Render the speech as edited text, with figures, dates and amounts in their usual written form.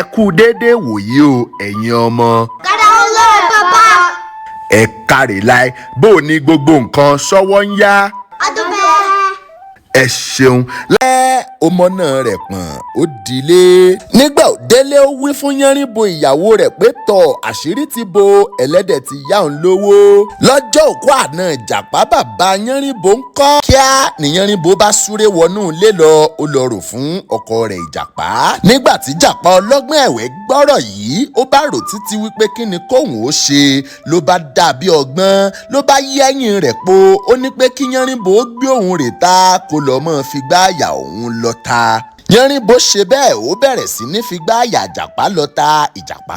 ẹ kú déédéé wòyí o ẹ̀yin ọmọ. Kára olóore bàbá. ẹ káre láì bó o ní gbogbo nǹkan ṣọwọ́ ń yá. Adúpẹ́. ẹ ṣeun. lẹ́ ọmọ náà rẹ̀ pọ̀n ó dilé. nígbà ó délé ó wí fún Yánríbo ìyàwó rẹ̀ pé tọ̀ àṣírí ti bo ẹlẹ́dẹ̀ ti yá òun lówó. lọ́jọ́ òkú àná Ìjàpá bàbá Yánríbo ń kọ́. kíá ni Yánríbo bá súré wọnú ilé lọ ó lọ rò fún ọkọ rẹ̀ Ìjàpá. nígbà tí Ìjàpá ọlọ́gbọ́n ẹ̀wẹ́ gbọ́rọ̀ yìí ó bá rò títí wípé kí ni kóhùn ó ṣe ló bá dàbí ọgbọ́n ló bá yí ẹ̀yìn rẹ̀ po ó ní pé kí Yánríbo ó gbé òun rè ta kó lọ mọ́ fi gbá àyà òun lọ ta. Yánríbo ṣe bẹ́ẹ̀ ó bẹ̀rẹ̀ sí ní fi gbá àyà Ìjàpá lọ ta. Ìjàpá